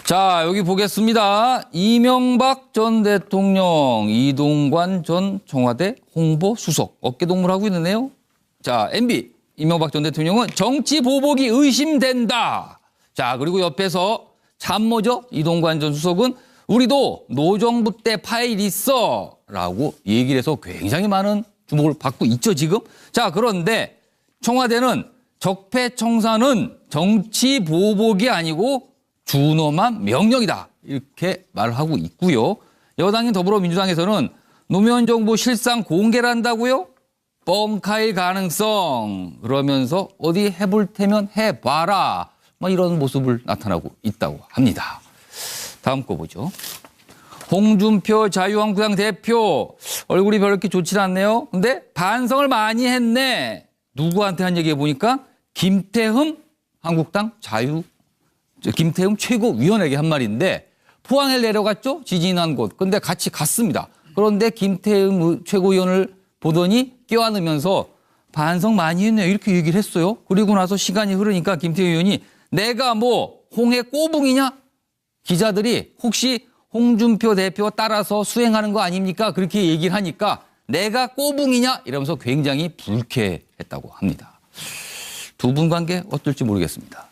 자, 여기 보겠습니다. 이명박 전 대통령, 이동관 전 청와대 홍보수석 어깨동무를 하고 있는데요. 자, MB 이명박 전 대통령은 정치 보복이 의심된다. 자, 그리고 옆에서 참모죠. 이동관 전 수석은 우리도 노정부 때 파일 있어 라고 얘기를 해서 굉장히 많은 주목을 받고 있죠, 지금. 자, 그런데 청와대는 적폐청산은 정치 보복이 아니고 준엄한 명령이다. 이렇게 말을 하고 있고요. 여당인 더불어민주당에서는 노무현 정부 실상 공개를 한다고요? 뻥카일 가능성. 그러면서 어디 해볼 테면 해봐라. 뭐 이런 모습을 나타나고 있다고 합니다. 다음 거 보죠. 홍준표 자유한국당 대표 얼굴이 별로 이렇게 좋지 않네요. 근데 반성을 많이 했네. 누구한테 한 얘기 해보니까 김태흠 한국당 김태흠 최고위원에게 한 말인데 포항에 내려갔죠? 지진이 난 곳. 근데 같이 갔습니다. 그런데 김태흠 최고위원을 보더니 껴안으면서 반성 많이 했네요. 이렇게 얘기를 했어요. 그리고 나서 시간이 흐르니까 김태흠 의원이 내가 뭐 홍해 꼬붕이냐? 기자들이 혹시 홍준표 대표 따라서 수행하는 거 아닙니까? 그렇게 얘기를 하니까 내가 꼬붕이냐? 이러면서 굉장히 불쾌했다고 합니다. 두 분 관계 어떨지 모르겠습니다.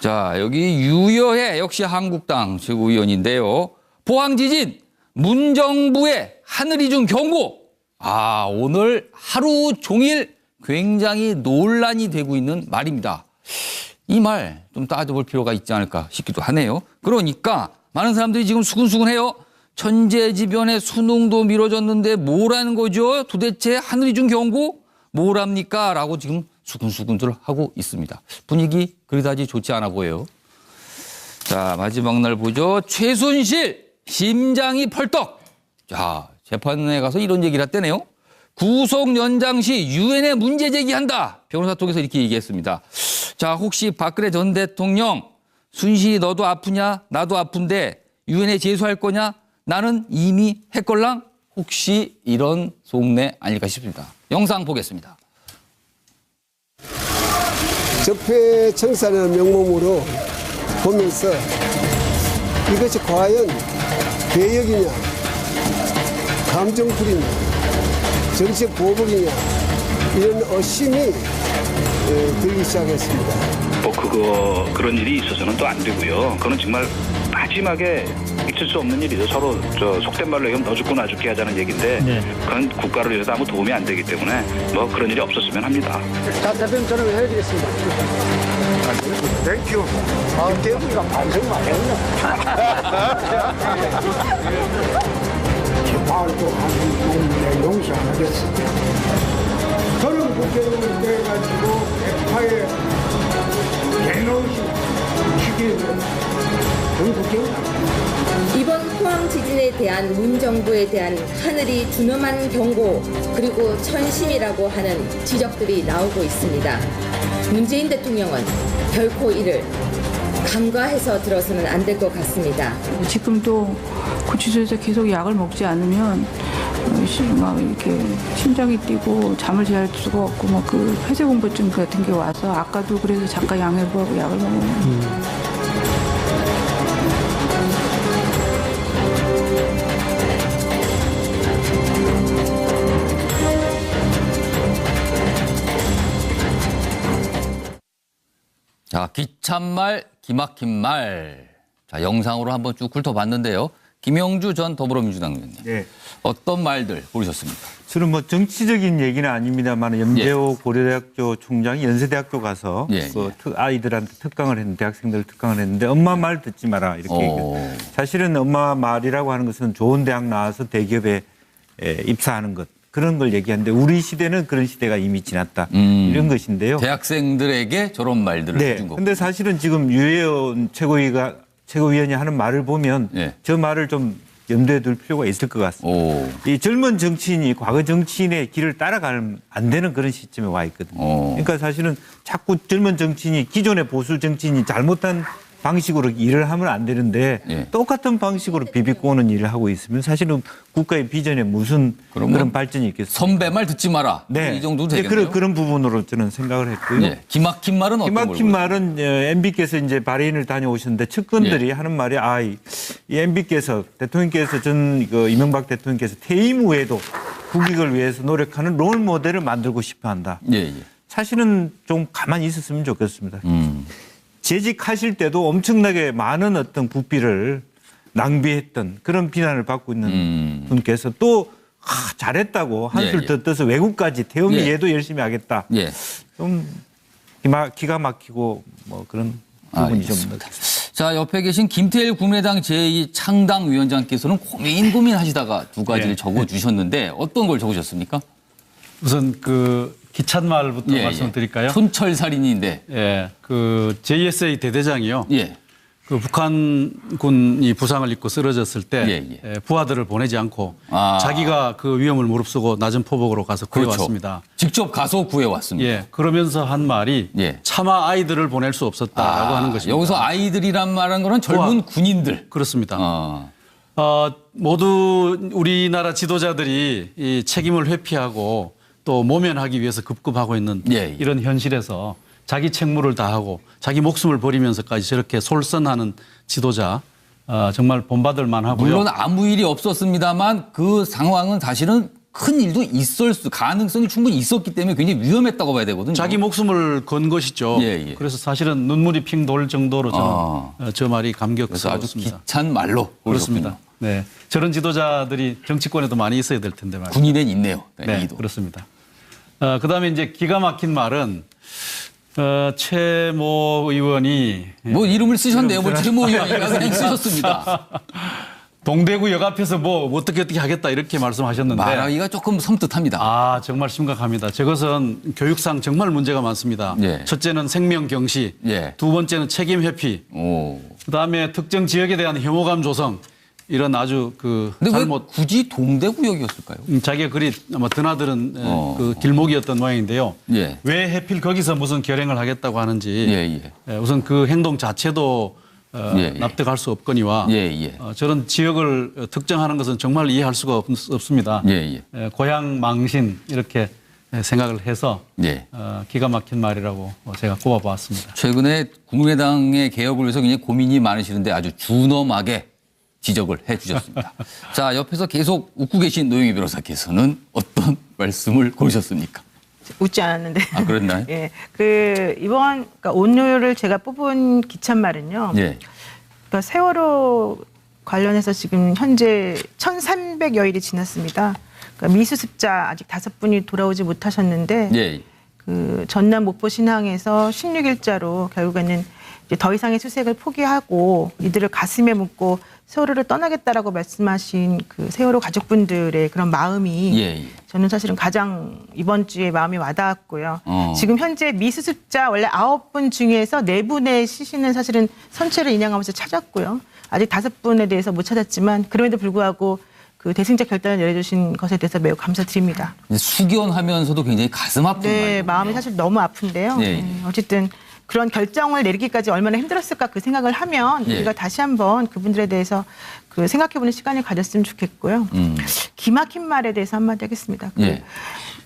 자, 여기 유여해 역시 한국당 최고위원인데요. 포항 지진 문정부의 하늘이 준 경고. 아, 오늘 하루 종일 굉장히 논란이 되고 있는 말입니다. 이 말 좀 따져볼 필요가 있지 않을까 싶기도 하네요. 그러니까 많은 사람들이 지금 수근수근해요. 천재지변에 수능도 미뤄졌는데 뭐라는 거죠? 도대체 하늘이 준 경고? 뭐랍니까? 라고 지금 수근수근들 하고 있습니다. 분위기 그리다지 좋지 않아 보여요. 자, 마지막 날 보죠. 최순실 심장이 펄떡. 자, 재판에 가서 이런 얘기를 했대네요. 구속 연장 시 유엔에 문제 제기한다. 변호사 통해서 이렇게 얘기했습니다. 자, 혹시 박근혜 전 대통령 순실이 너도 아프냐? 나도 아픈데 유엔에 제소할 거냐? 나는 이미 했걸랑? 혹시 이런 속내 아닐까 싶습니다. 영상 보겠습니다. 적폐청산의 명목으로 보면서 이것이 과연 개혁이냐, 감정풀이냐, 정치적 보복이냐 이런 의심이 들기 시작했습니다. 그런 일이 있어서는 또 안 되고요. 그거는 정말 마지막에 있을 수 없는 일이죠. 서로 속된 말로 얘기하면 너 죽고 나 죽게 하자는 얘기인데 그건 국가를 위해서 아무 도움이 안 되기 때문에 뭐 그런 일이 없었으면 합니다. 자, 대표님 저는 해드리겠습니다. 땡큐. 아, 대표가 반성 많이 했네. 말도 하는 용서 안 하겠습니다. 저는 국회의원 돼가지고 백화에 개놓으시 시기는 전국적으로 이번 포항 지진에 대한 문정부에 대한 하늘이 준엄한 경고 그리고 천심이라고 하는 지적들이 나오고 있습니다. 문재인 대통령은 결코 이를 간과해서 들어서는 안 될 것 같습니다. 지금도 구치소에서 계속 약을 먹지 않으면 막 이렇게 심장이 뛰고 잠을 잘 수가 없고 뭐 그 폐쇄공포증 같은 게 와서 아까도 그래서 잠깐 양해부하고 약을 먹으면. 자, 기찬 말, 기막힌 말. 자, 영상으로 한번 쭉 훑어봤는데요. 김영주 전 더불어민주당 의원님. 네. 어떤 말들 고르셨습니까? 저는 뭐 정치적인 얘기는 아닙니다만 염재호 고려대학교 총장이 연세대학교 가서 아이들한테 특강을 했는데 대학생들 특강을 했는데 엄마 말 듣지 마라 이렇게 얘기해요. 사실은 엄마 말이라고 하는 것은 좋은 대학 나와서 대기업에 입사하는 것. 그런 걸 얘기하는데 우리 시대는 그런 시대가 이미 지났다. 이런 것인데요. 대학생들에게 저런 말들을 해준 거고. 근데 사실은 지금 유해원 최고위원이 하는 말을 보면 저 말을 좀 염두에 둘 필요가 있을 것 같습니다. 이 젊은 정치인이 과거 정치인의 길을 따라가면 안 되는 그런 시점에 와 있거든요. 그러니까 사실은 자꾸 젊은 정치인이 기존의 보수 정치인이 잘못한 방식으로 일을 하면 안 되는데 예. 똑같은 방식으로 비비꼬는 일을 하고 있으면 사실은 국가의 비전에 무슨 그런 발전이 있겠습니까? 선배 말 듣지 마라. 네. 이 정도 네, 되겠네요. 그런 부분으로 저는 생각을 했고요. 예. 기막힌 말은 어떤 걸 기막힌 말은 MB께서 이제 바레인을 다녀오셨는데 측근들이 하는 말이 이 MB께서 대통령께서 이명박 대통령께서 퇴임 후에도 국익을 위해서 노력하는 롤 모델을 만들고 싶어 한다. 예. 사실은 좀 가만히 있었으면 좋겠습니다. 재직하실 때도 엄청나게 많은 어떤 부피를 낭비했던 그런 비난을 받고 있는 분께서 또 잘했다고 한술 더 떠서 외국까지 태우면 얘도 열심히 하겠다. 예. 좀 기가 막히고 뭐 그런 부분이 좀. 자, 옆에 계신 김태일 국민의당 제2창당위원장께서는 고민하시다가 두 가지를 적어주셨는데 어떤 걸 적으셨습니까? 우선 그 기찻말부터 말씀드릴까요? 촌철살인인데. 예, 그 JSA 대대장이요. 예. 그 북한군이 부상을 입고 쓰러졌을 때 부하들을 보내지 않고 자기가 그 위험을 무릅쓰고 낮은 포복으로 가서 구해왔습니다. 직접 가서 구해왔습니다. 예, 그러면서 한 말이 차마 아이들을 보낼 수 없었다라고 하는 것입니다. 여기서 아이들이란 말은 거는 젊은 군인들. 그렇습니다. 모두 우리나라 지도자들이 이 책임을 회피하고 또 모면하기 위해서 급급하고 있는 이런 현실에서 자기 책무를 다하고 자기 목숨을 버리면서까지 저렇게 솔선하는 지도자 정말 본받을 만하고요. 물론 아무 일이 없었습니다만 그 상황은 사실은 큰 일도 가능성이 충분히 있었기 때문에 굉장히 위험했다고 봐야 되거든요. 자기 목숨을 건 것이죠. 그래서 사실은 눈물이 핑 돌 정도로 저는 저 말이 감격스럽습니다. 아주 기찬 말로 그렇습니다. 네, 저런 지도자들이 정치권에도 많이 있어야 될 텐데 말이죠. 군인엔 있네요. 네, 그렇습니다. 그다음에 이제 기가 막힌 말은 최모 의원이 뭐 이름을 쓰셨네요. 뭐 최모 의원이가 그냥 쓰셨습니다. 동대구역 앞에서 뭐 어떻게 하겠다 이렇게 말씀하셨는데 말하기가 조금 섬뜩합니다. 정말 심각합니다. 저것은 교육상 정말 문제가 많습니다. 첫째는 생명 경시, 두 번째는 책임 회피, 그다음에 특정 지역에 대한 혐오감 조성. 이런 아주 근데 잘못. 왜 굳이 동대구역이었을까요? 자기가 그리 아마 드나드는 그 길목이었던 모양인데요. 왜 하필 거기서 무슨 결행을 하겠다고 하는지 우선 그 행동 자체도 납득할 수 없거니와 저런 지역을 특정하는 것은 정말 이해할 수가 없습니다. 고향 망신 이렇게 생각을 해서 기가 막힌 말이라고 제가 꼽아보았습니다. 최근에 국민의당의 개혁을 위해서 굉장히 고민이 많으시는데 아주 준엄하게 지적을 해 주셨습니다. 자, 옆에서 계속 웃고 계신 노영희 변호사께서는 어떤 말씀을 고르셨습니까? 웃지 않았는데. 그랬나요? 예. 그러니까 오늘을 제가 뽑은 기찻말은요. 그러니까 세월호 관련해서 지금 현재 1,300여일이 지났습니다. 그러니까 미수습자 아직 5분이 돌아오지 못하셨는데 그 전남 목포 신항에서 16일자로 결국에는 이제 더 이상의 수색을 포기하고 이들을 가슴에 묻고 세월호를 떠나겠다라고 말씀하신 그 세월호 가족분들의 그런 마음이 저는 사실은 가장 이번 주에 마음이 와닿았고요. 지금 현재 미수습자 원래 9분 중에서 4분의 시신은 사실은 선체를 인양하면서 찾았고요. 아직 5분에 대해서 못 찾았지만 그럼에도 불구하고 그 대승자 결단을 내려주신 것에 대해서 매우 감사드립니다. 숙연하면서도 굉장히 가슴 아픈 네, 마음이 사실 너무 아픈데요. 어쨌든 그런 결정을 내리기까지 얼마나 힘들었을까 그 생각을 하면 우리가 다시 한번 그분들에 대해서 그 생각해보는 시간을 가졌으면 좋겠고요. 기막힌 말에 대해서 한마디 하겠습니다.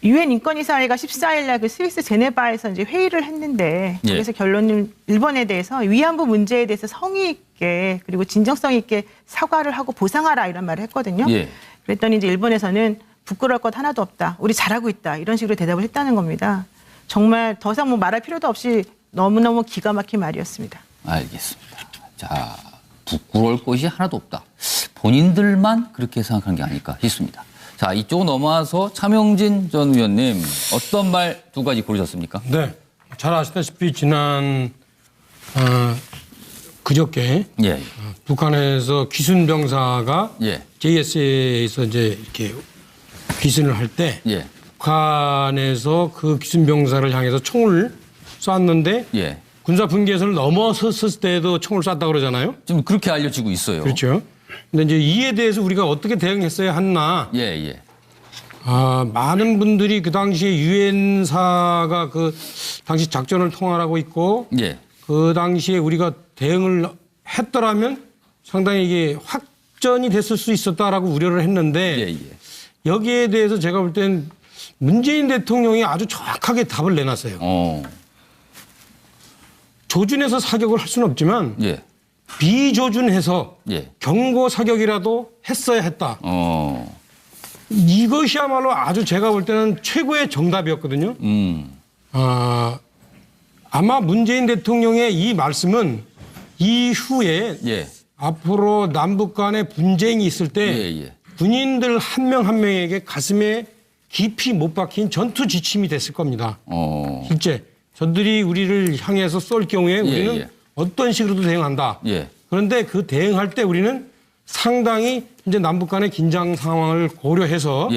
유엔 인권이사회가 14일 날 그 스위스 제네바에서 이제 회의를 했는데 그래서 결론은 일본에 대해서 위안부 문제에 대해서 성의 있게 그리고 진정성 있게 사과를 하고 보상하라 이런 말을 했거든요. 그랬더니 이제 일본에서는 부끄러울 것 하나도 없다. 우리 잘하고 있다. 이런 식으로 대답을 했다는 겁니다. 정말 더 이상 뭐 말할 필요도 없이 너무너무 기가 막힌 말이었습니다. 알겠습니다. 자, 부끄러울 것이 하나도 없다. 본인들만 그렇게 생각한 게 아닐까 싶습니다. 자, 이쪽 넘어와서 차명진 전 의원님 어떤 말 2가지 고르셨습니까? 네, 잘 아시다시피 지난 그저께 북한에서 귀순 병사가 JSA에서 이제 이렇게 귀순을 할 때 북한에서 그 귀순 병사를 향해서 총을 쐈는데 군사 분계선을 넘어섰을 때도 총을 쐈다 그러잖아요. 지금 그렇게 알려지고 있어요. 그렇죠. 근데 이제 이에 대해서 우리가 어떻게 대응했어야 했나? 많은 분들이 그 당시에 유엔사가 그 당시 작전을 통할하고 있고 그 당시에 우리가 대응을 했더라면 상당히 이게 확전이 됐을 수 있었다라고 우려를 했는데 여기에 대해서 제가 볼 땐 문재인 대통령이 아주 정확하게 답을 내놨어요. 조준해서 사격을 할 수는 없지만 비조준해서 경고 사격이라도 했어야 했다. 이것이야말로 아주 제가 볼 때는 최고의 정답이었거든요. 아마 문재인 대통령의 이 말씀은 이후에 앞으로 남북 간의 분쟁이 있을 때 군인들 한 명 한 명에게 가슴에 깊이 못 박힌 전투 지침이 됐을 겁니다. 실제 저들이 우리를 향해서 쏠 경우에 우리는 어떤 식으로도 대응한다. 그런데 그 대응할 때 우리는 상당히 이제 남북 간의 긴장 상황을 고려해서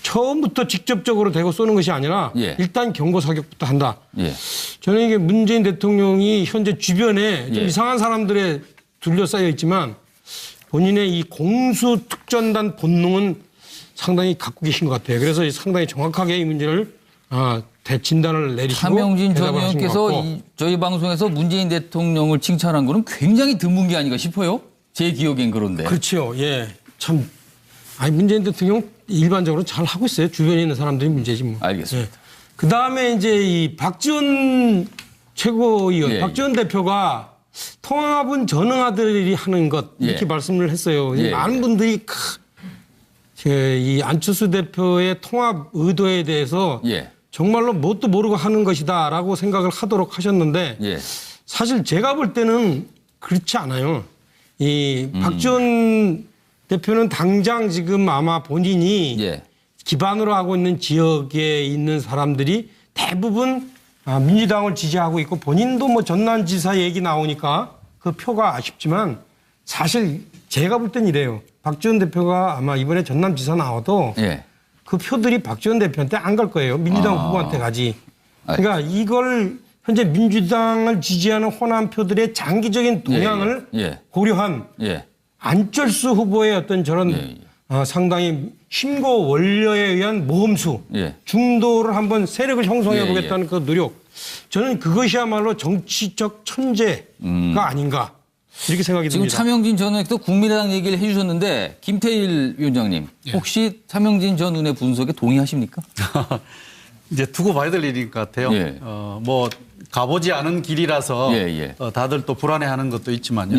처음부터 직접적으로 대고 쏘는 것이 아니라 일단 경고 사격부터 한다. 저는 이게 문재인 대통령이 현재 주변에 좀 이상한 사람들에 둘러싸여 있지만 본인의 이 공수특전단 본능은 상당히 갖고 계신 것 같아요. 그래서 상당히 정확하게 이 문제를 대진단을 내리시고 차명진 전 의원께서 저희 방송에서 문재인 대통령을 칭찬한 거는 굉장히 드문 게 아닌가 싶어요. 제 기억엔 그런데. 그렇죠. 예. 참 문재인 대통령 일반적으로 잘 하고 있어요. 주변에 있는 사람들이 문제지 뭐. 알겠습니다. 그다음에 이제 이 박지원 최고위원, 박지원 대표가 통합은 전능하들이 하는 것 이렇게 말씀을 했어요. 많은 분들이 이 안철수 대표의 통합 의도에 대해서 정말로 뭣도 모르고 하는 것이다라고 생각을 하도록 하셨는데 사실 제가 볼 때는 그렇지 않아요. 이 박지원 대표는 당장 지금 아마 본인이 기반으로 하고 있는 지역에 있는 사람들이 대부분 민주당을 지지하고 있고 본인도 뭐 전남지사 얘기 나오니까 그 표가 아쉽지만 사실 제가 볼 땐 이래요. 박지원 대표가 아마 이번에 전남지사 나와도 그 표들이 박지원 대표한테 안 갈 거예요. 민주당 후보한테 가지. 그러니까 이걸 현재 민주당을 지지하는 호남 표들의 장기적인 동향을 고려한 안철수 후보의 어떤 저런 상당히 신고 원료에 의한 모험수, 중도를 한번 세력을 형성해 보겠다는 그 노력. 저는 그것이야말로 정치적 천재가 아닌가 이렇게 생각이 지금 듭니다. 차명진 전 의원께서 국민의당 얘기를 해 주셨는데 김태일 위원장님 혹시 차명진 전 의원의 분석에 동의하십니까? 이제 두고 봐야 될 일인 것 같아요. 뭐 가보지 않은 길이라서 다들 또 불안해하는 것도 있지만요.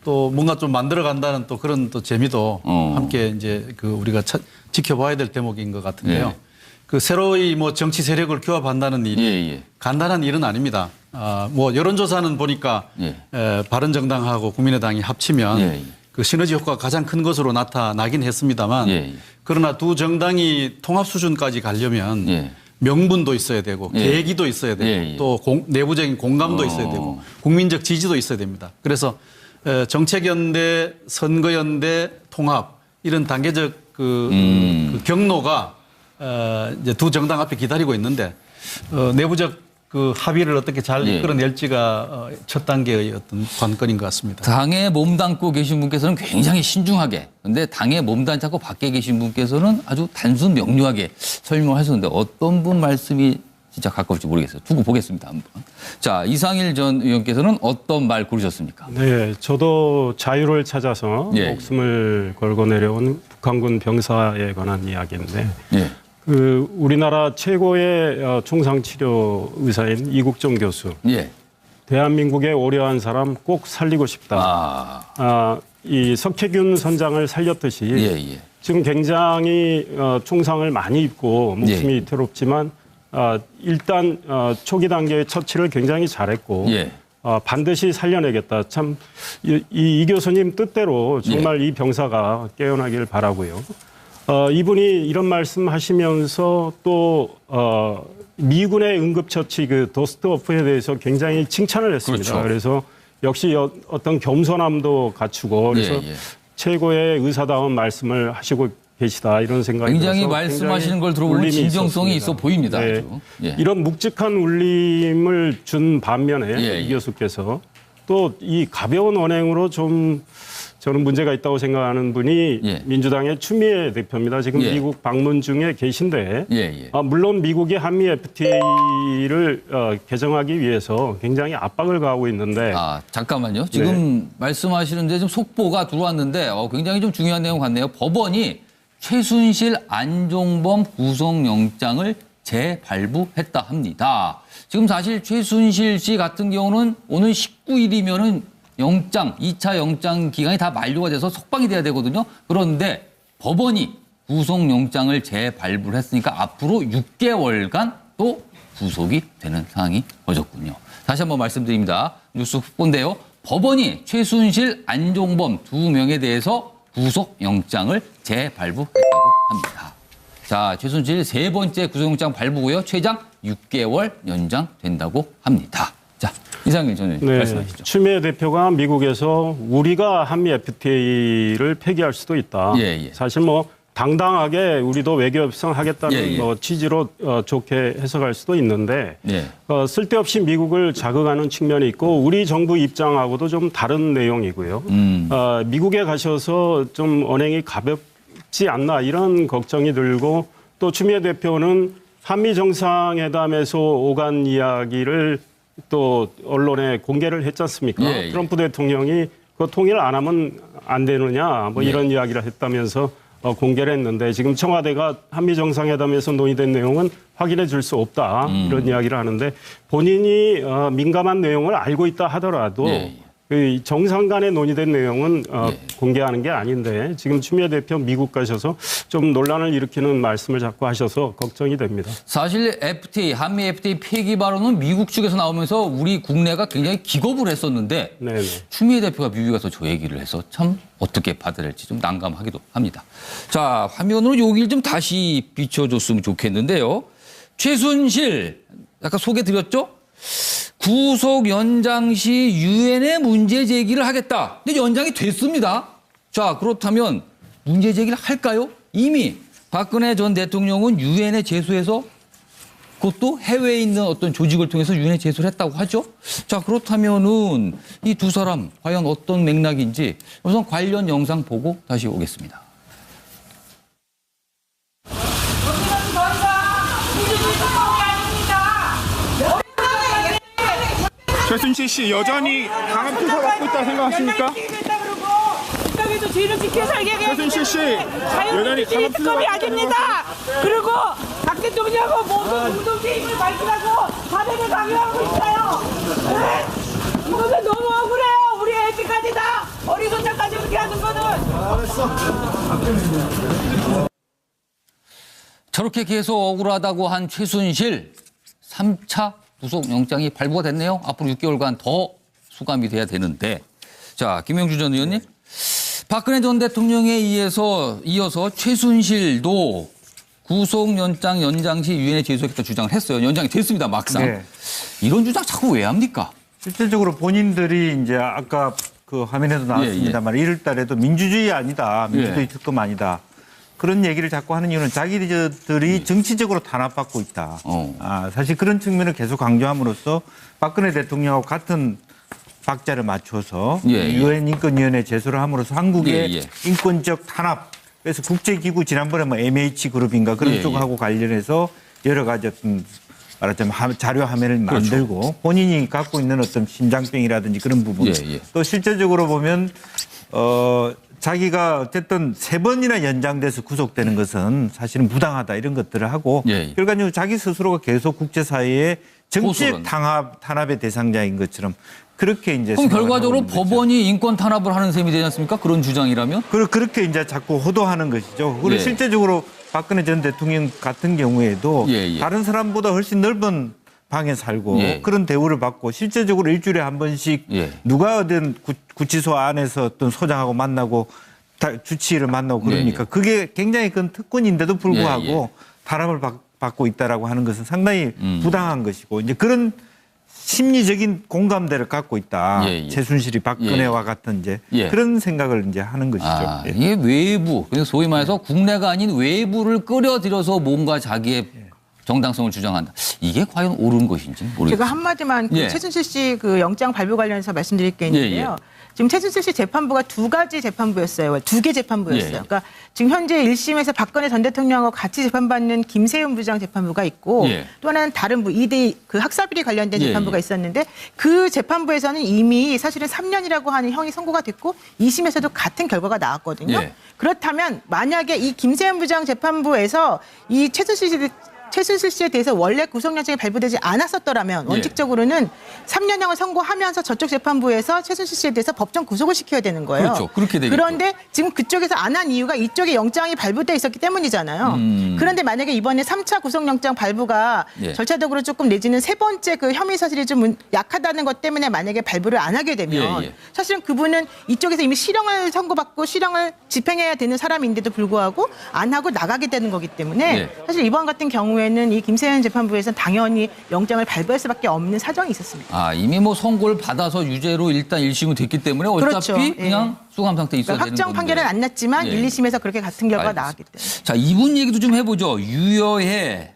또 뭔가 좀 만들어 간다는 또 그런 또 재미도 함께 이제 그 우리가 지켜봐야 될 대목인 것 같은데요. 그 새로이 뭐 정치 세력을 규합한다는 일이 간단한 일은 아닙니다. 뭐 여론조사는 보니까 바른정당하고 국민의당이 합치면 그 시너지 효과가 가장 큰 것으로 나타나긴 했습니다만 그러나 두 정당이 통합 수준까지 가려면 명분도 있어야 되고 계기도 있어야 되고 또 내부적인 공감도 있어야 되고 국민적 지지도 있어야 됩니다. 그래서 정책연대, 선거연대, 통합 이런 단계적 그 경로가 이제 두 정당 앞에 기다리고 있는데 내부적 그 합의를 어떻게 잘 이끌어낼지가 첫 단계의 어떤 관건인 것 같습니다. 당에 몸담고 계신 분께서는 굉장히 신중하게, 근데 당에 몸담지 않고 밖에 계신 분께서는 아주 단순 명료하게 설명하셨는데 어떤 분 말씀이 진짜 가까울지 모르겠어요. 두고 보겠습니다. 한번. 자, 이상일 전 의원께서는 어떤 말 고르셨습니까? 네, 저도 자유를 찾아서 목숨을 걸고 내려온 북한군 병사에 관한 이야기인데 그 우리나라 최고의 총상치료 의사인 이국종 교수. 대한민국의 오려한 사람 꼭 살리고 싶다. 이 석혜균 선장을 살렸듯이 지금 굉장히 총상을 많이 입고 목숨이 위태롭지만 일단 초기 단계의 처치를 굉장히 잘했고 반드시 살려내겠다. 참 이 교수님 뜻대로 정말 이 병사가 깨어나길 바라고요. 이분이 이런 말씀하시면서 또 미군의 응급처치 그 도스트오프에 대해서 굉장히 칭찬을 했습니다. 그렇죠. 그래서 역시 어떤 겸손함도 갖추고 그래서 최고의 의사다운 말씀을 하시고 계시다 이런 생각이 굉장히 말씀하시는 걸 들어보면 진정성이 있어 보입니다. 이런 묵직한 울림을 준 반면에 이 교수께서 또 이 가벼운 언행으로 좀 저는 문제가 있다고 생각하는 분이 예. 민주당의 추미애 대표입니다. 지금 예. 미국 방문 중에 계신데 예. 물론 미국이 한미 FTA를 개정하기 위해서 굉장히 압박을 가하고 있는데 잠깐만요. 지금 말씀하시는데 좀 속보가 들어왔는데 굉장히 좀 중요한 내용 같네요. 법원이 최순실, 안종범 구속영장을 재발부했다 합니다. 지금 사실 최순실 씨 같은 경우는 오늘 19일이면은 영장, 2차 영장 기간이 다 만료가 돼서 석방이 돼야 되거든요. 그런데 법원이 구속영장을 재발부를 했으니까 앞으로 6개월간 또 구속이 되는 상황이 벌어졌군요. 다시 한번 말씀드립니다. 뉴스 속보인데요. 법원이 최순실, 안종범 두 명에 대해서 구속영장을 재발부했다고 합니다. 자, 최순실 세 번째 구속영장 발부고요. 최장 6개월 연장된다고 합니다. 자, 이상민 전 의원님 말씀하시죠. 추미애 대표가 미국에서 우리가 한미 FTA를 폐기할 수도 있다. 사실 뭐 당당하게 우리도 외교 협상하겠다는 취지로 좋게 해석할 수도 있는데 쓸데없이 미국을 자극하는 측면이 있고 우리 정부 입장하고도 좀 다른 내용이고요. 미국에 가셔서 좀 언행이 가볍지 않나 이런 걱정이 들고 또 추미애 대표는 한미 정상회담에서 오간 이야기를 또 언론에 공개를 했지 않습니까? 트럼프 대통령이 그 통일 안 하면 안 되느냐 뭐 이런 이야기를 했다면서 공개를 했는데 지금 청와대가 한미 정상회담에서 논의된 내용은 확인해 줄 수 없다 이런 이야기를 하는데 본인이 민감한 내용을 알고 있다 하더라도 그 정상 간에 논의된 내용은 공개하는 게 아닌데 지금 추미애 대표 미국 가셔서 좀 논란을 일으키는 말씀을 자꾸 하셔서 걱정이 됩니다. 사실 FTA, 한미 FTA 폐기 발언은 미국 측에서 나오면서 우리 국내가 굉장히 기겁을 했었는데 추미애 대표가 미국에 가서 저 얘기를 해서 참 어떻게 받아들일지 좀 난감하기도 합니다. 자, 화면으로 여기를 좀 다시 비춰줬으면 좋겠는데요. 최순실, 아까 소개 드렸죠? 구속 연장 시 유엔에 문제 제기를 하겠다. 근데 연장이 됐습니다. 자, 그렇다면 문제 제기를 할까요? 이미 박근혜 전 대통령은 유엔에 제소해서 그것도 해외에 있는 어떤 조직을 통해서 유엔에 제소를 했다고 하죠. 자, 그렇다면은 이 두 사람 과연 어떤 맥락인지 우선 관련 영상 보고 다시 오겠습니다. 최순실 씨 여전히 강한 투사 받고 있다 생각하십니까? 국가에서 죄를 지켜 살게 해야 최순실 씨 여전히 강한 투사 특검이 아닙니다. 그리고 박 대통령하고 모든 공동체 힘을 발휘하고 사대를 강요하고 있어요. 네? 이거는 너무 억울해요. 우리 애기까지 다 어리선장까지 그렇게 하는 거는. 저렇게 계속 억울하다고 한 최순실 3차 구속영장이 발부가 됐네요. 앞으로 6개월간 더 수감이 돼야 되는데. 자, 김영주 전 의원님. 박근혜 전 대통령에 이어서 최순실도 구속영장 연장 시 유엔에 제소했다 주장을 했어요. 연장이 됐습니다, 막상. 이런 주장 자꾸 왜 합니까? 실질적으로 본인들이 이제 아까 그 화면에도 나왔습니다만 1월 달에도 민주주의 아니다. 민주주의 특검 아니다. 그런 얘기를 자꾸 하는 이유는 자기들이 정치적으로 탄압받고 있다. 사실 그런 측면을 계속 강조함으로써 박근혜 대통령하고 같은 박자를 맞춰서 유엔 인권위원회 제소를 함으로써 한국의 인권적 탄압, 그래서 국제기구 지난번에 뭐 MH그룹인가 그런 쪽하고 관련해서 여러 가지 어떤 말하자면 자료 화면을 만들고 본인이 갖고 있는 어떤 심장병이라든지 그런 부분 또 실제적으로 보면 자기가 어쨌든 3번이나 연장돼서 구속되는 것은 사실은 부당하다 이런 것들을 하고 결과적으로 자기 스스로가 계속 국제사회의 정치적 탄압의 대상자인 것처럼 그렇게 이제 그럼 결과적으로 법원이 인권 탄압을 하는 셈이 되지 않습니까? 그런 주장이라면? 그렇게 이제 자꾸 호도하는 것이죠. 그리고 실제적으로 박근혜 전 대통령 같은 경우에도 다른 사람보다 훨씬 넓은 방에 살고 그런 대우를 받고 실제적으로 일주일에 한 번씩 누가 어떤 구치소 안에서 어떤 소장하고 만나고 주치의를 만나고 그러니까 그게 굉장히 큰 특권인데도 불구하고 탄압을 받고 있다라고 하는 것은 상당히 부당한 것이고 이제 그런 심리적인 공감대를 갖고 있다. 최순실이 박근혜와 같은 이제 그런 생각을 이제 하는 것이죠. 이게 외부, 그래서 소위 말해서 국내가 아닌 외부를 끌어들여서 뭔가 자기의 정당성을 주장한다. 이게 과연 옳은 것인지 모르겠습니다. 제가 한마디만 예. 최순실 씨 그 영장 발부 관련해서 말씀드릴 게 있는데요. 지금 최순실 씨 재판부가 두 가지 재판부였어요. 두 개 재판부였어요. 그러니까 지금 현재 1심에서 박근혜 전 대통령하고 같이 재판받는 김세윤 부장 재판부가 있고 또 하나는 다른 부 2대 그 학사비리 관련된 재판부가 있었는데 그 재판부에서는 이미 사실은 3년이라고 하는 형이 선고가 됐고 2심에서도 같은 결과가 나왔거든요. 그렇다면 만약에 이 김세윤 부장 재판부에서 이 최순실 씨에 대해서 원래 구속영장이 발부되지 않았었더라면 원칙적으로는 3년형을 선고하면서 저쪽 재판부에서 최순실 씨에 대해서 법정 구속을 시켜야 되는 거예요. 그렇죠. 그렇게 되겠죠. 그런데 지금 그쪽에서 안 한 이유가 이쪽에 영장이 발부돼 있었기 때문이잖아요. 그런데 만약에 이번에 3차 구속영장 발부가 절차적으로 조금 내지는 세 번째 그 혐의 사실이 좀 약하다는 것 때문에 만약에 발부를 안 하게 되면 사실은 그분은 이쪽에서 이미 실형을 선고받고 실형을 집행해야 되는 사람인데도 불구하고 안 하고 나가게 되는 거기 때문에 사실 이번 같은 경우에는 이 김세윤 재판부에서는 당연히 영장을 발부할 수밖에 없는 사정이 있었습니다. 아, 이미 뭐 선고를 받아서 유죄로 일단 1심은 됐기 때문에 어차피 그렇죠. 그냥 수감 상태에 있어야 그러니까 되는 건데. 확정 판결은 안 났지만 1, 2심에서 그렇게 같은 결과가 나왔기 때문에. 자, 이분 얘기도 좀 해보죠. 유여해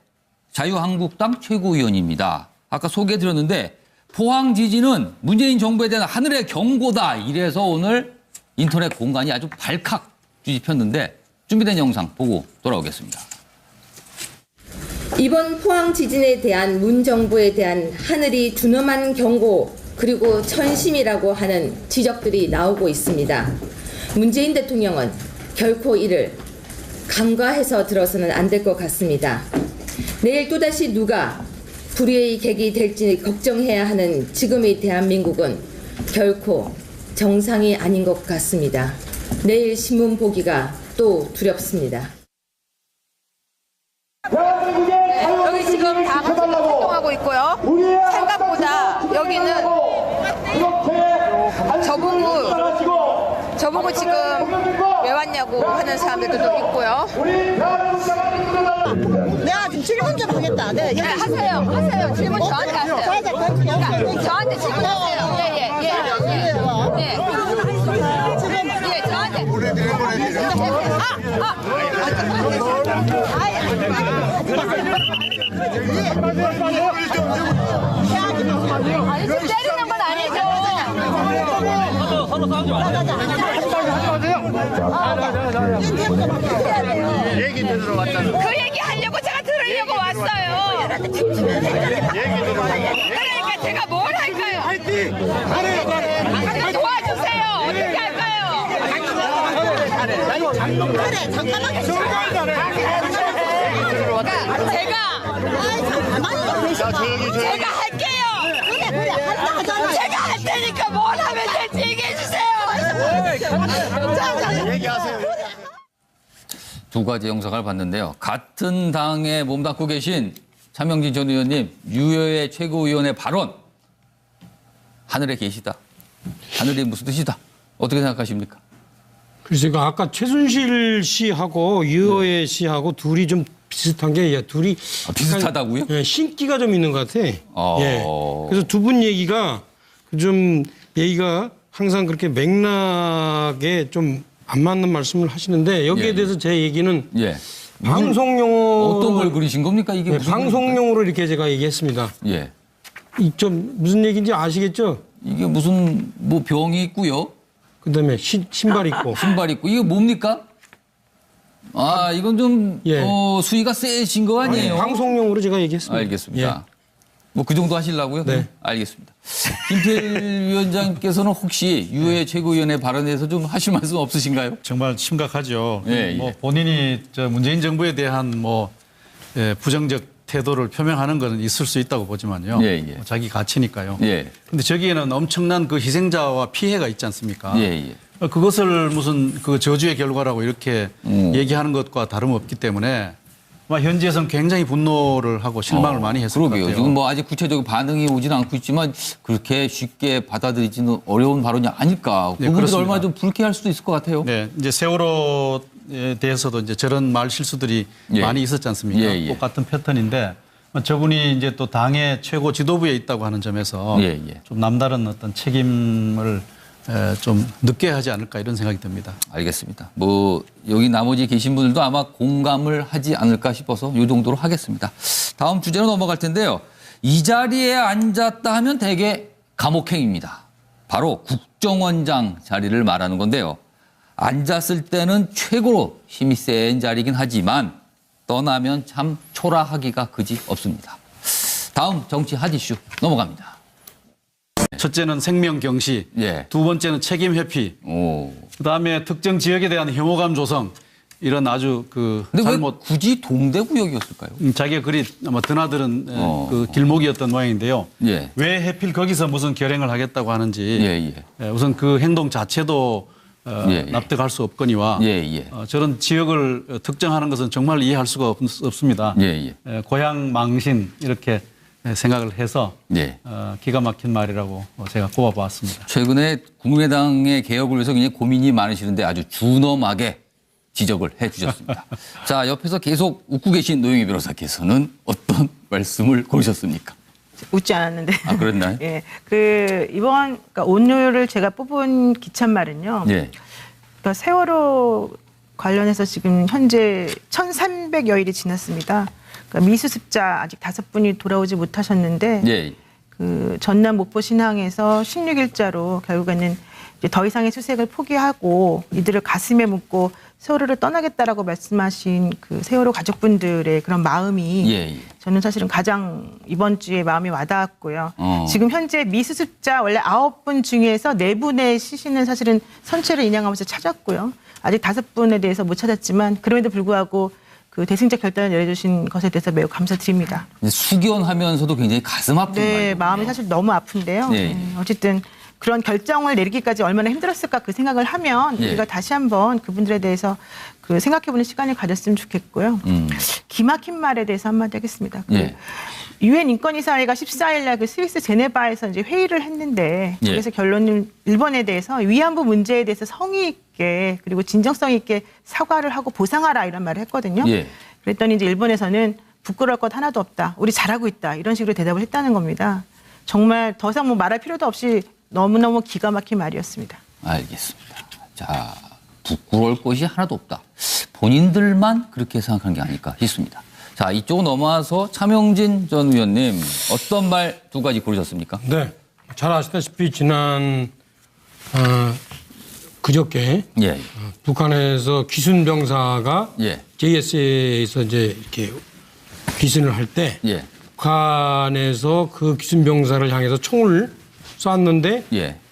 자유한국당 최고위원입니다. 아까 소개해드렸는데 포항 지진은 문재인 정부에 대한 하늘의 경고다. 이래서 오늘 인터넷 공간이 아주 발칵 뒤집혔는데 준비된 영상 보고 돌아오겠습니다. 이번 포항 지진에 대한 문 정부에 대한 하늘이 준엄한 경고 그리고 천심이라고 하는 지적들이 나오고 있습니다. 문재인 대통령은 결코 이를 간과해서 들어서는 안 될 것 같습니다. 내일 또다시 누가 불의의 객이 될지 걱정해야 하는 지금의 대한민국은 결코 정상이 아닌 것 같습니다. 내일 신문 보기가 또 두렵습니다. 여기 지금 다 같이 활동하고 있고요. 생각보다 여기는 저보고 지금 왜 왔냐고 하는 사람들도 있고요. 내가 지금 질문 좀 하겠다. 네, 하세요. 질문 저한테 하세요. 저한테 질문하세요. 네. 저한테. 아니, 좀 때리는 건 아니죠. 서로 싸우지 마세요. 얘기 들으러 왔잖아. 그 얘기 하려고 제가 들으려고 왔어요. 그러니까 제가 뭘 할까요? 도와주세요. 어떻게 할까요? 그래, 잠깐만. 제가 할게요. 그래. 제가 할 테니까 뭘 하면 될지 얘기해 주세요. 얘기하세요. 두 가지 영상을 봤는데요. 같은 당에 몸담고 계신 차명진 전 의원님, 유여의 최고위원의 발언. 하늘에 계시다. 하늘이 무슨 뜻이다. 어떻게 생각하십니까? 글쎄요. 아까 최순실 씨하고 유여의 씨하고 둘이 좀 비슷한 게 둘이 비슷하다고요? 예, 신기가 좀 있는 것 같아. 예. 그래서 두 분 얘기가 좀 얘기가 항상 그렇게 맥락에 좀 안 맞는 말씀을 하시는데 여기에 대해서 제 얘기는 방송용어 어떤 걸 그리신 겁니까? 이게 무슨 방송용으로 이렇게 제가 얘기했습니다. 좀 무슨 얘기인지 아시겠죠? 이게 무슨 뭐 병이 있고요. 그다음에 신발 있고. 신발 있고 이게 뭡니까? 아, 이건 좀 수위가 세신 거 아니에요? 방송용으로 제가 얘기했습니다. 알겠습니다. 뭐 그 정도 하시려고요? 네. 알겠습니다. 김태일 위원장께서는 혹시 유해 최고위원의 발언에 대해서 좀 하실 말씀 없으신가요? 정말 심각하죠. 뭐 본인이 문재인 정부에 대한 뭐 부정적 태도를 표명하는 것은 있을 수 있다고 보지만요. 자기 가치니까요. 근데 저기에는 엄청난 그 희생자와 피해가 있지 않습니까? 그것을 무슨 그 저주의 결과라고 이렇게 얘기하는 것과 다름없기 때문에 현지에서는 굉장히 분노를 하고 실망을 많이 했을 것 같아요. 지금 뭐 아직 구체적인 반응이 오지는 않고 있지만 그렇게 쉽게 받아들이지는 어려운 발언이 아닐까. 그분들이 얼마나 좀 불쾌할 수도 있을 것 같아요. 네, 이제 세월호에 대해서도 이제 저런 말 실수들이 많이 있었지 않습니까? 똑같은 패턴인데 저분이 이제 또 당의 최고 지도부에 있다고 하는 점에서 좀 남다른 어떤 책임을 좀 늦게 하지 않을까 이런 생각이 듭니다. 알겠습니다. 뭐 여기 나머지 계신 분들도 아마 공감을 하지 않을까 싶어서 이 정도로 하겠습니다. 다음 주제로 넘어갈 텐데요. 이 자리에 앉았다 하면 대개 감옥행입니다. 바로 국정원장 자리를 말하는 건데요. 앉았을 때는 최고로 힘이 센 자리긴 하지만 떠나면 참 초라하기가 그지 없습니다. 다음 정치 핫 이슈 넘어갑니다. 첫째는 생명 경시, 두 번째는 책임 회피, 그다음에 특정 지역에 대한 혐오감 조성 이런 아주 그 근데 잘못 왜 굳이 동대구역이었을까요? 자기가 그리 아마 드나드는 그 길목이었던 모양인데요. 왜 하필 거기서 무슨 결행을 하겠다고 하는지 우선 그 행동 자체도 납득할 수 없거니와 저런 지역을 특정하는 것은 정말 이해할 수가 없습니다. 고향 망신 이렇게 생각을 해서 기가 막힌 말이라고 제가 꼽아봤습니다. 최근에 국민의당의 개혁을 위해서 굉장히 고민이 많으시는데 아주 준엄하게 지적을 해 주셨습니다. 자, 옆에서 계속 웃고 계신 노영희 변호사께서는 어떤 말씀을 고르셨습니까? 웃지 않았는데. 아, 그랬나요? 예. 이번 그러니까 온유를 제가 뽑은 기참말은요. 그러니까 세월호 관련해서 지금 현재 1,300여일이 지났습니다. 그러니까 미수습자 아직 5분이 돌아오지 못하셨는데 그 전남 목포 신항에서 16일자로 결국에는 이제 더 이상의 수색을 포기하고 이들을 가슴에 묻고 세월호를 떠나겠다라고 말씀하신 그 세월호 가족분들의 그런 마음이 저는 사실은 가장 이번 주에 마음이 와닿았고요. 지금 현재 미수습자 원래 9분 중에서 4분의 시신은 사실은 선체를 인양하면서 찾았고요. 아직 5분에 대해서 못 찾았지만 그럼에도 불구하고 그 대승적 결단을 내려주신 것에 대해서 매우 감사드립니다. 숙연하면서도 굉장히 가슴 아픈 말이에요. 마음이 사실 너무 아픈데요. 어쨌든 그런 결정을 내리기까지 얼마나 힘들었을까 그 생각을 하면 우리가 다시 한번 그분들에 대해서 그 생각해보는 시간을 가졌으면 좋겠고요. 기막힌 말에 대해서 한마디 하겠습니다. 유엔 인권이사회가 14일 날 그 스위스 제네바에서 이제 회의를 했는데 그래서 결론은 일본에 대해서 위안부 문제에 대해서 성의 있게 그리고 진정성 있게 사과를 하고 보상하라 이런 말을 했거든요. 그랬더니 이제 일본에서는 부끄러울 것 하나도 없다. 우리 잘하고 있다. 이런 식으로 대답을 했다는 겁니다. 정말 더 이상 뭐 말할 필요도 없이 너무너무 기가 막힌 말이었습니다. 알겠습니다. 자, 부끄러울 것이 하나도 없다. 본인들만 그렇게 생각하는 게 아닐까 싶습니다. 자, 이쪽 넘어와서 차명진 전 의원님 어떤 말 2가지 고르셨습니까? 네, 잘 아시다시피 지난 그저께 북한에서 기순 병사가 JSA에서 이제 이렇게 귀순을 할 때 북한에서 그 기순 병사를 향해서 총을 쐈는데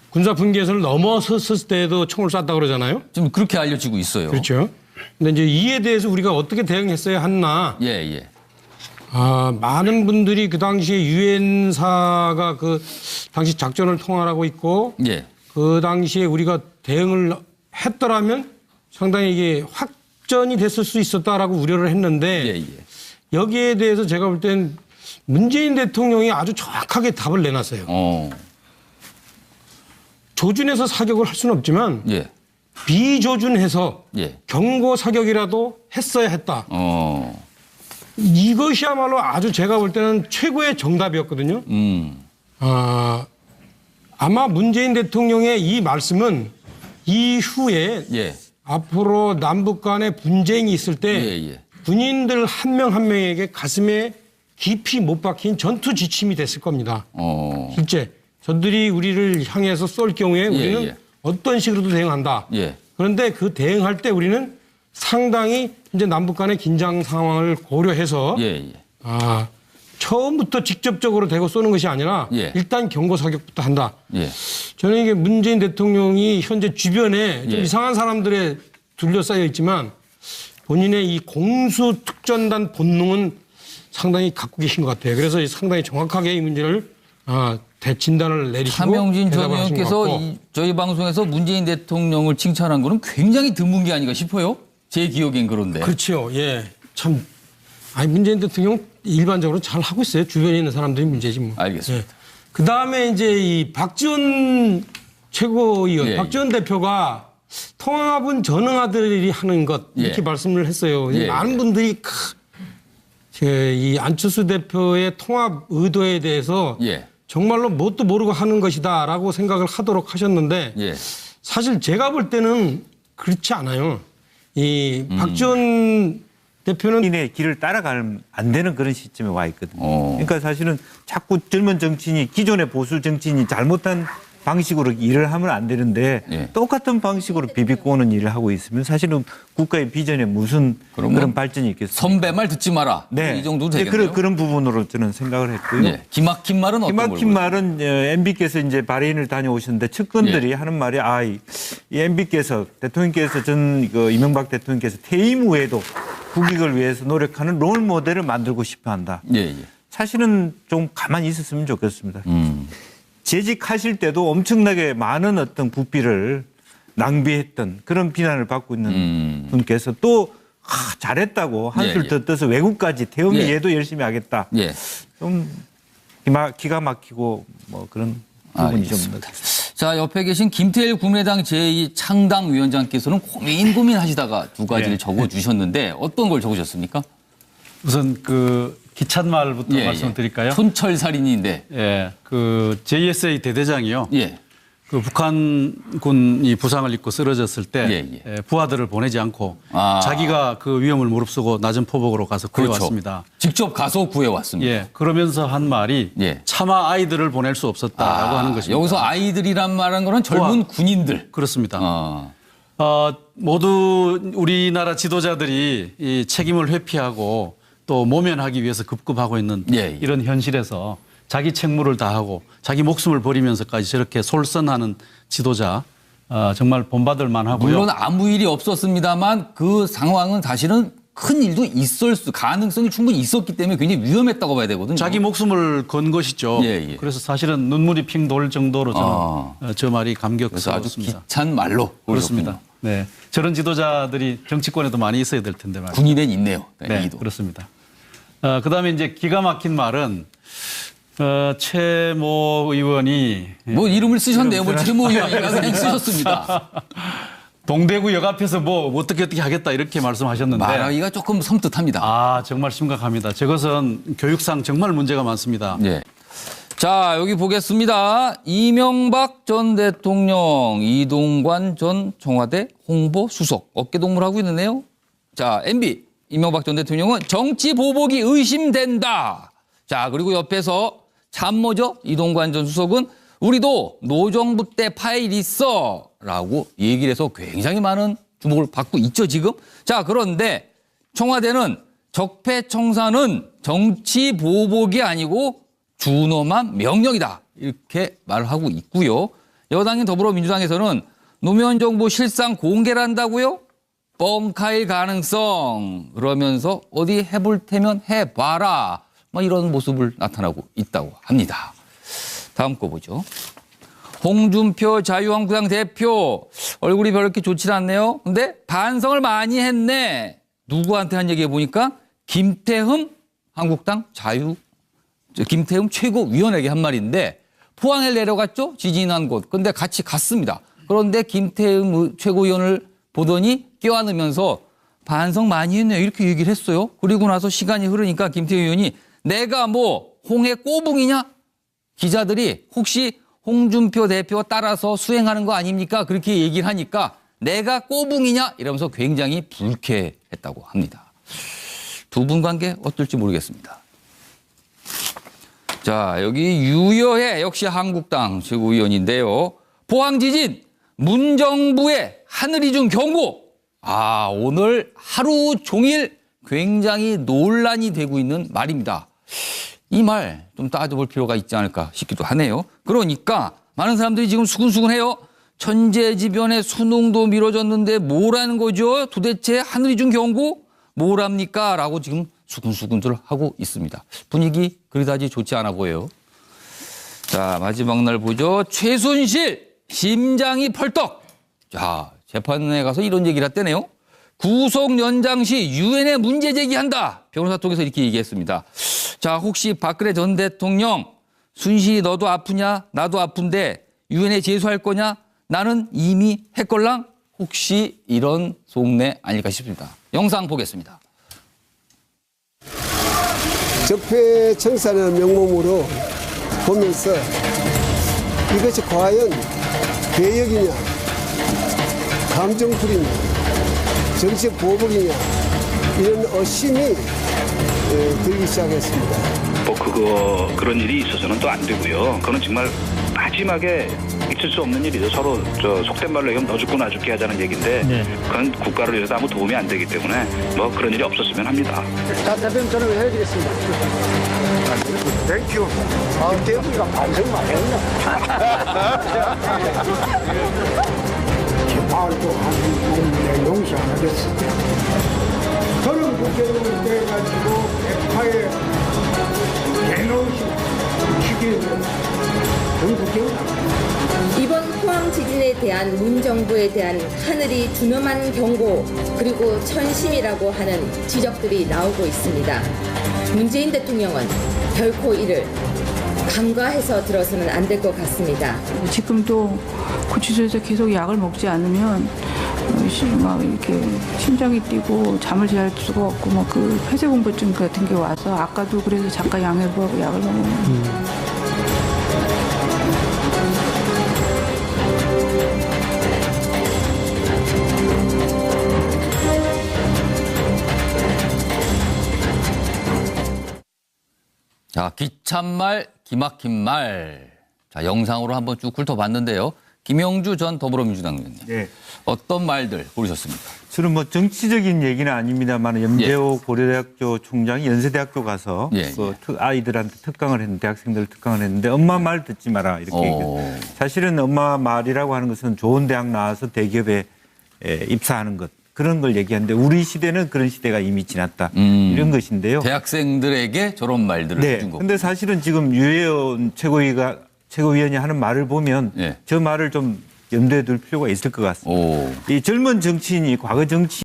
군사 분계선을 넘어섰을 때도 총을 쐈다 그러잖아요. 좀 그렇게 알려지고 있어요. 그렇죠. 근데 이제 이에 대해서 우리가 어떻게 대응했어야 했나? 많은 분들이 그 당시에 유엔사가 그 당시 작전을 통할하고 있고 그 당시에 우리가 대응을 했더라면 상당히 이게 확전이 됐을 수 있었다라고 우려를 했는데 여기에 대해서 제가 볼 땐 문재인 대통령이 아주 정확하게 답을 내놨어요. 조준해서 사격을 할 수는 없지만 비조준해서 경고 사격이라도 했어야 했다. 이것이야말로 아주 제가 볼 때는 최고의 정답이었거든요. 아마 문재인 대통령의 이 말씀은 이후에 앞으로 남북 간의 분쟁이 있을 때 군인들 한 명 한 명에게 가슴에 깊이 못 박힌 전투 지침이 됐을 겁니다. 실제 저들이 우리를 향해서 쏠 경우에 우리는 어떤 식으로도 대응한다. 그런데 그 대응할 때 우리는 상당히 이제 남북 간의 긴장 상황을 고려해서 처음부터 직접적으로 대고 쏘는 것이 아니라 일단 경고 사격부터 한다. 저는 이게 문재인 대통령이 현재 주변에 좀 이상한 사람들에 둘러싸여 있지만 본인의 이 공수특전단 본능은 상당히 갖고 계신 것 같아요. 그래서 상당히 정확하게 이 문제를 대진단을 내리시고 차명진 전 의원께서 저희 방송에서 문재인 대통령을 칭찬한 거는 굉장히 드문 게 아닌가 싶어요. 제 기억엔 그런데. 그렇죠. 참 문재인 대통령 일반적으로 잘 하고 있어요. 주변에 있는 사람들이 문제지 뭐. 알겠습니다. 그다음에 이제 이 박지원 최고위원, 박지원 대표가 통합은 전능아들이 하는 것 이렇게 말씀을 했어요. 많은 분들이 이 안철수 대표의 통합 의도에 대해서 정말로 뭣도 모르고 하는 것이다라고 생각을 하도록 하셨는데 예. 사실 제가 볼 때는 그렇지 않아요. 이 박지원 대표는 인의 길을 따라가면 안 되는 그런 시점에 와 있거든요. 그러니까 사실은 자꾸 젊은 정치인이 기존의 보수 정치인이 잘못한 방식으로 일을 하면 안 되는데 예. 똑같은 방식으로 비비꼬는 일을 하고 있으면 사실은 국가의 비전에 무슨 그런 발전이 있겠습니까? 선배 말 듣지 마라. 네. 이 정도 되겠네요. 그런 부분으로 저는 생각을 했고요. 예. 기막힌 말은 어떤 걸 기막힌 말은 MB께서 이제 바레인을 다녀오셨는데 측근들이 하는 말이 이 MB께서 대통령께서 이명박 대통령께서 퇴임 후에도 국익을 위해서 노력하는 롤 모델을 만들고 싶어 한다. 예. 사실은 좀 가만히 있었으면 좋겠습니다. 재직하실 때도 엄청나게 많은 어떤 국비를 낭비했던 그런 비난을 받고 있는 분께서 또 잘했다고 한술 더 떠서 외국까지 태영이 얘도 열심히 하겠다. 좀 기가 막히고 뭐 그런 부분이 좀. 자, 옆에 계신 김태일 국민의당 제2창당위원장께서는 고민하시다가 두 가지를 적어주셨는데 어떤 걸 적으셨습니까? 우선 기찻말부터 말씀드릴까요? 촌철살인인데. 예. JSA 대대장이요. 그 북한군이 부상을 입고 쓰러졌을 때 부하들을 보내지 않고 자기가 그 위험을 무릅쓰고 낮은 포복으로 가서 구해왔습니다. 직접 가서 구해왔습니다. 예. 그러면서 한 말이 차마 아이들을 보낼 수 없었다라고 하는 것입니다. 여기서 아이들이란 말한 거는 젊은 군인들. 그렇습니다. 모두 우리나라 지도자들이 이 책임을 회피하고 또 모면하기 위해서 급급하고 있는 이런 현실에서 자기 책무를 다하고 자기 목숨을 버리면서까지 저렇게 솔선하는 지도자 정말 본받을 만하고요. 물론 아무 일이 없었습니다만 그 상황은 사실은 큰 일도 가능성이 충분히 있었기 때문에 굉장히 위험했다고 봐야 되거든요. 자기 목숨을 건 것이죠. 그래서 사실은 눈물이 핑 돌 정도로 저는 저 말이 감격스럽습니다. 아주 기찬 말로 그렇습니다. 네, 저런 지도자들이 정치권에도 많이 있어야 될 텐데 말이죠. 군인엔 있네요. 네, 그렇습니다. 그다음에 이제 기가 막힌 말은 최모 의원이 뭐 이름을 쓰셨네요. 뭐 최모 의원이라고 그냥 쓰셨습니다. 동대구역 앞에서 뭐 어떻게 하겠다 이렇게 말씀하셨는데 말하기가 조금 섬뜩합니다. 정말 심각합니다. 저것은 교육상 정말 문제가 많습니다. 자, 여기 보겠습니다. 이명박 전 대통령, 이동관 전 청와대 홍보수석 어깨동무를 하고 있는데요. 자, MB 이명박 전 대통령은 정치 보복이 의심된다. 자, 그리고 옆에서 참모죠. 이동관 전 수석은 우리도 노정부 때 파일 있어 라고 얘기를 해서 굉장히 많은 주목을 받고 있죠, 지금. 자, 그런데 청와대는 적폐청산은 정치 보복이 아니고 준엄한 명령이다. 이렇게 말을 하고 있고요. 여당인 더불어민주당에서는 노무현 정부 실상 공개를 한다고요? 뻥카일 가능성. 그러면서 어디 해볼 테면 해봐라. 뭐 이런 모습을 나타나고 있다고 합니다. 다음 거 보죠. 홍준표 자유한국당 대표 얼굴이 별로 이렇게 좋지 않네요. 근데 반성을 많이 했네. 누구한테 한 얘기 해보니까 김태흠 한국당 김태흠 최고위원에게 한 말인데 포항에 내려갔죠. 지진이 난 곳. 근데 같이 갔습니다. 그런데 김태흠 최고위원을 보더니 껴안으면서 반성 많이 했네요. 이렇게 얘기를 했어요. 그리고 나서 시간이 흐르니까 김태흠 의원이 내가 뭐 홍해 꼬붕이냐? 기자들이 혹시 홍준표 대표 따라서 수행하는 거 아닙니까? 그렇게 얘기를 하니까 내가 꼬붕이냐? 이러면서 굉장히 불쾌했다고 합니다. 두 분 관계 어떨지 모르겠습니다. 자, 여기 유여해 역시 한국당 최고위원인데요. 포항 지진 문정부의 하늘이 준 경고. 오늘 하루 종일 굉장히 논란이 되고 있는 말입니다. 이 말 좀 따져볼 필요가 있지 않을까 싶기도 하네요. 그러니까 많은 사람들이 지금 수근수근해요. 천재지변에 수능도 미뤄졌는데 뭐라는 거죠? 도대체 하늘이 준 경고 뭐랍니까? 라고 지금 수근수근들 하고 있습니다. 분위기 그리다지 좋지 않아 보여요. 자, 마지막 날 보죠. 최순실 심장이 펄떡. 자, 재판에 가서 이런 얘기를 했대네요. 구속 연장 시 유엔에 문제 제기한다. 변호사 통해서 이렇게 얘기했습니다. 자, 혹시 박근혜 전 대통령 순실이 너도 아프냐? 나도 아픈데 유엔에 제소할 거냐? 나는 이미 했걸랑? 혹시 이런 속내 아닐까 싶습니다. 영상 보겠습니다. 적폐청산의 명목으로 보면서 이것이 과연 개혁이냐, 감정풀이냐, 정치적 보복이냐 이런 의심이 들기 시작했습니다. 그런 일이 있어서는 또 안 되고요. 그건 정말 마지막에 있을 수 없는 일이죠. 서로 속된 말로 얘기하면 너 죽고 나 죽게 하자는 얘기인데 그건 국가를 위해서 아무 도움이 안 되기 때문에 뭐 그런 일이 없었으면 합니다. 자, 대표님 저는 해드리겠습니다. 땡큐. 대표가 반성 많이 했네. 제 말도 하는 용서 안 하겠습니다. 저는 국회의원 돼가지고 백파에 개노식 시키는 그런 국회의원 이번 포항 지진에 대한 문정부에 대한 하늘이 준엄한 경고 그리고 천심이라고 하는 지적들이 나오고 있습니다. 문재인 대통령은 결코 이를 간과해서 들어서는 안 될 것 같습니다. 지금도 구치소에서 계속 약을 먹지 않으면 막 이렇게 심장이 뛰고 잠을 잘 수가 없고 뭐 그 폐쇄공포증 같은 게 와서 아까도 그래서 잠깐 양해보고 약을 먹으면. 자, 기찬 말, 기막힌 말. 자, 영상으로 한번 쭉 훑어봤는데요. 김영주 전 더불어민주당 의원님. 네. 어떤 말들 고르셨습니까? 저는 뭐 정치적인 얘기는 아닙니다만 염재호 고려대학교 총장이 연세대학교 가서 그 아이들한테 특강을 했는데 대학생들 특강을 했는데 엄마 말 듣지 마라 이렇게 얘기해요. 사실은 엄마 말이라고 하는 것은 좋은 대학 나와서 대기업에 입사하는 것. 그런 걸 얘기하는데 우리 시대는 그런 시대가 이미 지났다. 이런 것인데요. 대학생들에게 저런 말들을 해준 거고. 근데 사실은 지금 유해원 최고위원이 하는 말을 보면 저 말을 좀 염두에 둘 필요가 있을 것 같습니다. 이 젊은 정치인이 과거 정치